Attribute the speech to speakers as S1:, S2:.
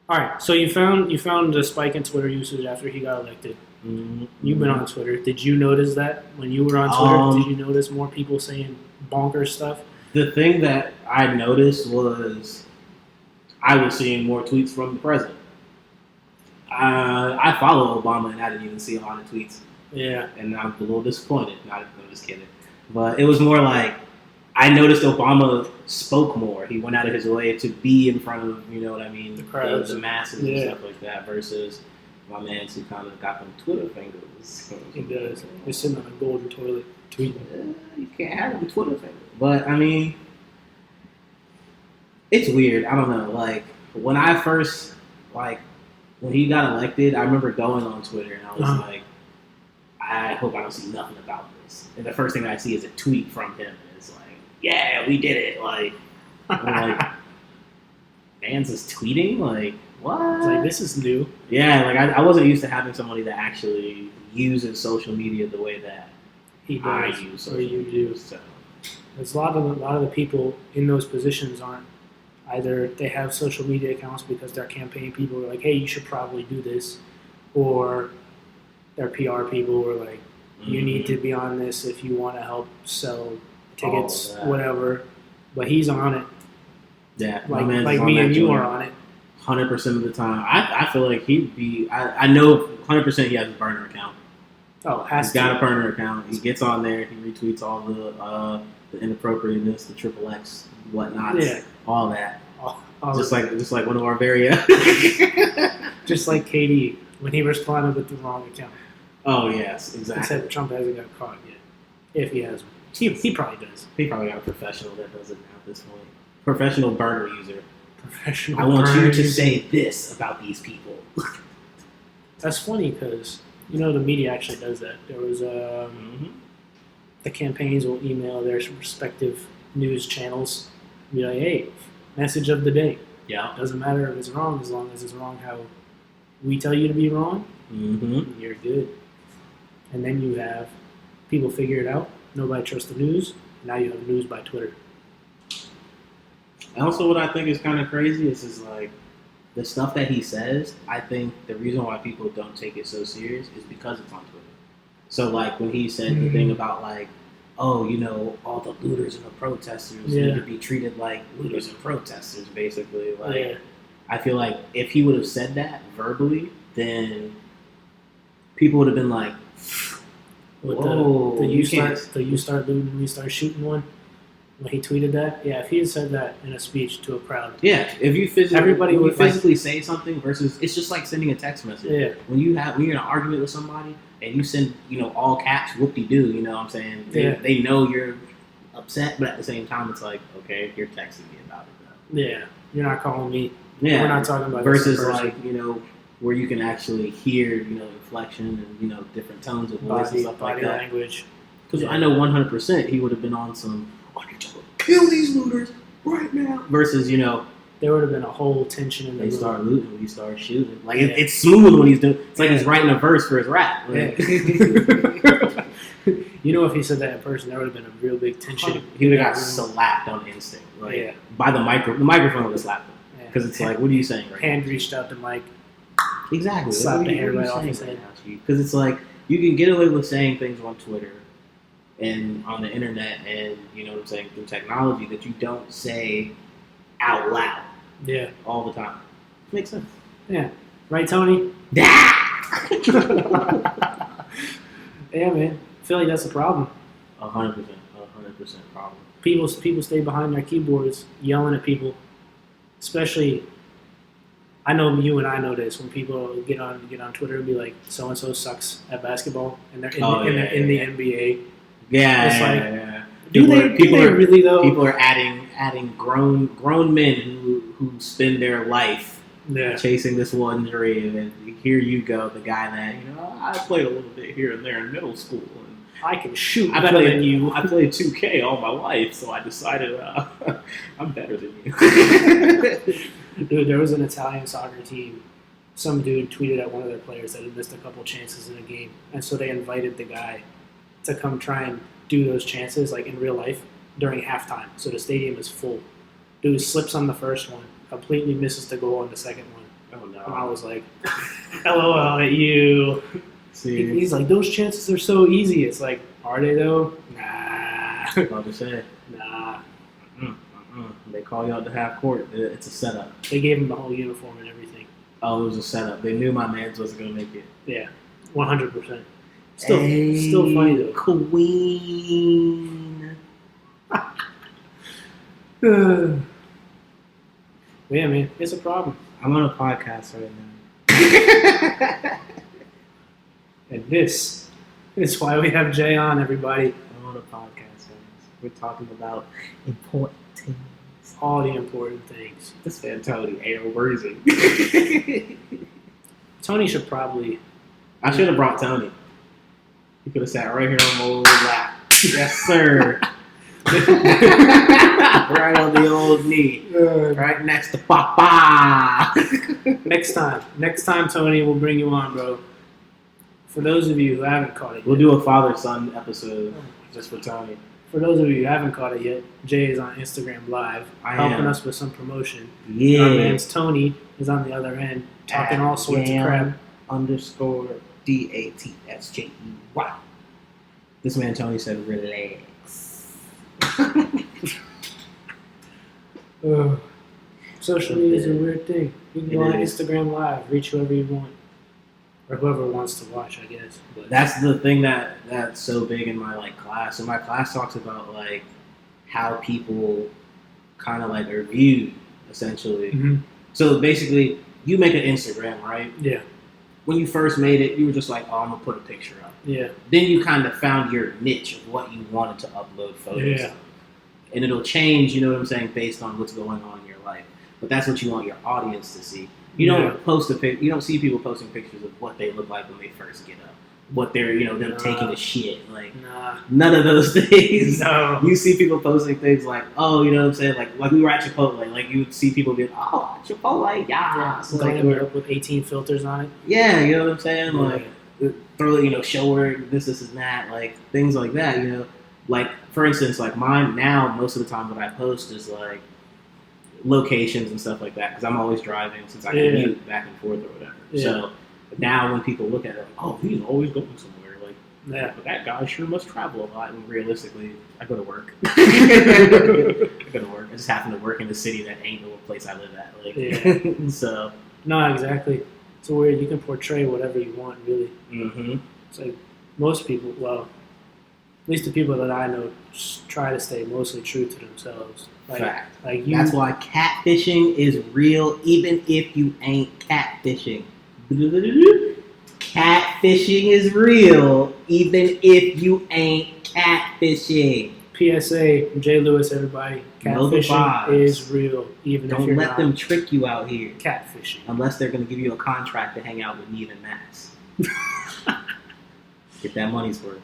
S1: All right, so you found a spike in Twitter usage after he got elected.
S2: Mm-hmm.
S1: You've been on Twitter. Did you notice that when you were on Twitter? Did you notice more people saying bonkers stuff?
S2: The thing that I noticed was I was seeing more tweets from the president. I follow Obama and I didn't even see a lot of tweets.
S1: Yeah.
S2: And I'm a little disappointed. I'm just kidding. But it was more like I noticed Obama spoke more. He went out of his way to be in front of, you know what I mean,
S1: the crowds,
S2: the masses and stuff like that, versus my man who kind of got them Twitter fingers.
S1: He does. He's sitting on a golden toilet tweeting.
S2: You can't have them Twitter fingers. But, I mean, it's weird. I don't know. Like, when I first, like, when he got elected, I remember going on Twitter and I was like, I hope I don't see nothing about this. And the first thing I see is a tweet from him. And it's like, yeah, we did it. Like, I'm like, man's just tweeting? Like, what?
S1: It's like, this is new.
S2: Yeah, like, I wasn't used to having somebody that actually uses social media the way that
S1: He does,
S2: I use social
S1: you
S2: media.
S1: do.
S2: So.
S1: There's a lot of the people in those positions aren't either they have social media accounts because their campaign people are like, hey, you should probably do this, or their PR people were like, you need to be on this if you want to help sell tickets, whatever. But he's on it.
S2: Yeah,
S1: like me and you are on it.
S2: 100% of the time. I feel like he'd be. I know 100% he has a burner account.
S1: Oh,
S2: he's got a burner account. He gets on there. He retweets all the inappropriateness, the triple X, whatnots, all that. Just like one of our very
S1: just like KD when he responded with the wrong account.
S2: Oh yes, exactly.
S1: Except Trump hasn't got caught yet. If he has one, he probably does.
S2: He probably got a professional that does it now at this point. Professional burner user.
S1: Professional.
S2: I want you to say this about these people.
S1: That's funny because the media actually does that. There was the campaigns will email their respective news channels, and be like, "Hey, message of the day."
S2: Yeah.
S1: Doesn't matter if it's wrong, as long as it's wrong how we tell you to be wrong.
S2: Mm-hmm.
S1: You're good. And then you have people figure it out. Nobody trusts the news. Now you have news by Twitter.
S2: And also, what I think is kind of crazy is like the stuff that he says. I think the reason why people don't take it so serious is because it's on Twitter. So, like when he said the thing about like, oh, all the looters and the protesters need to be treated like looters and protesters, basically. Like, I feel like if he would have said that verbally, then people would have been like, "Whoa,
S1: you start looting, we start shooting one." When he tweeted that, if he had said that in a speech to a crowd,
S2: if you physically say something versus it's just like sending a text message. Yeah, when you're in an argument with somebody and you send all caps whoop-de-doo, you know what I'm saying? They know you're upset, but at the same time, it's like, okay, you're texting me about it though.
S1: Yeah, you're not calling me.
S2: Yeah,
S1: we're not talking about
S2: versus like where you can actually hear inflection and different tones of voice and stuff like that.
S1: Body language.
S2: Because I know 100% he would have been on some. I need to kill these looters right now. Versus
S1: there would have been a whole tension in the room.
S2: They start looting, we start shooting. Like it's smooth when he's doing. It's like he's writing a verse for his rap. Like.
S1: If he said that in person, there would have been a real big tension.
S2: He would have got slapped on instinct, by the microphone. The microphone would have slapped him because it's like, what are you saying? Right
S1: hand reached out to Mike.
S2: Exactly.
S1: Slapped the hair right off his head.
S2: Because it's like you can get away with saying things on Twitter and on the internet, and through technology that you don't say out loud.
S1: Yeah.
S2: All the time. Makes sense.
S1: Yeah. Right, Tony?
S2: Yeah.
S1: Yeah, man. I feel like that's a problem.
S2: 100% problem.
S1: People stay behind their keyboards yelling at people. Especially, I know you and I know this, when people get on Twitter and be like, so and so sucks at basketball, and they're in the NBA.
S2: Yeah,
S1: it's
S2: yeah.
S1: Do they really though?
S2: People are adding grown men who spend their life chasing this one dream, and here you go, the guy that I played a little bit here and there in middle school, and
S1: I can shoot better than you.
S2: I played 2K all my life, so I decided I'm better than you.
S1: Dude, there was an Italian soccer team. Some dude tweeted at one of their players that had missed a couple chances in a game, and so they invited the guy to come try and do those chances like in real life during halftime. So the stadium is full. Dude slips on the first one, completely misses the goal on the second one.
S2: Oh
S1: And I
S2: no.
S1: was like, LOL at you.
S2: See,
S1: He's like, those chances are so easy. It's like, are they though? Nah.
S2: about to say.
S1: Nah.
S2: They call you out to half court. It's a setup.
S1: They gave him the whole uniform and everything.
S2: Oh, it was a setup. They knew my man wasn't gonna make it.
S1: Yeah. 100%. Still funny though.
S2: Queen.
S1: Yeah, man. It's a problem.
S2: I'm on a podcast right now.
S1: And this is why we have Jay on, everybody.
S2: I'm on a podcast, guys. We're talking about important things.
S1: All the important things.
S2: This man Tony ain't worthy.
S1: Tony should probably.
S2: I should have brought Tony. He could have sat right here on my old lap. Yes, sir. Right on the old knee. Right next to Papa.
S1: Next time, Tony, we'll bring you on, bro. For those of you who haven't caught it,
S2: We'll
S1: yet,
S2: do a father-son episode just for Tony.
S1: for those of you who haven't caught it yet, Jay is on Instagram Live,
S2: I
S1: helping
S2: am.
S1: us with some promotion.
S2: Yeah.
S1: Our man's Tony is on the other end, talking all sorts of crap.
S2: _DATSJEY. This man Tony said, relax.
S1: Social media is a weird thing. You can go on Instagram Live, reach whoever you want, or whoever wants to watch, I guess. But
S2: That's the thing that's so big in my class. So my class talks about how people kind of are viewed essentially.
S1: Mhm.
S2: So basically, you make an Instagram, right?
S1: Yeah,
S2: When you first made it, you were just like, "Oh, I'm gonna put a picture up."
S1: yeah,
S2: Then you kind of found your niche of what you wanted to upload photos
S1: Yeah.
S2: of. And it'll change, you know what I'm saying, based on what's going on in your life. But that's what you want your audience to see. You don't
S1: Yeah.
S2: post a pic. You don't see people posting pictures of what they look like when they first get up, what they're them
S1: Nah.
S2: taking a shit.
S1: nah,
S2: None of those things.
S1: no.
S2: You see people posting things like, oh, you know what I'm saying, like we were at Chipotle. You would see people being, oh, Chipotle, yeah. So,
S1: Glammed up with 18 filters on it.
S2: yeah, you know what I'm saying,
S1: Yeah.
S2: throw show her this and that, things like that. For instance, mine now, most of the time what I post is locations and stuff like that because I'm always driving since I
S1: Yeah.
S2: commute back and forth or whatever.
S1: Yeah.
S2: So now when people look at it, oh, he's always going somewhere.
S1: Yeah.
S2: But that guy sure must travel a lot. And realistically, I go to work. I go to work. I just happen to work in a city that ain't the place I live at.
S1: Yeah.
S2: So.
S1: No, exactly. It's weird. You can portray whatever you want, really.
S2: Mm-hmm.
S1: It's like most people, well, at least the people that I know, try to stay mostly true to themselves.
S2: Fact.
S1: You.
S2: That's why catfishing is real, even if you ain't catfishing. Catfishing is real, even if you ain't catfishing.
S1: PSA, Jay Lewis, everybody.
S2: Know the
S1: Catfishing
S2: vibes.
S1: is real, even if
S2: Don't
S1: you're
S2: let
S1: not
S2: them trick you out here,
S1: catfishing.
S2: unless they're going to give you a contract to hang out with Neve and Max. Get that money's worth.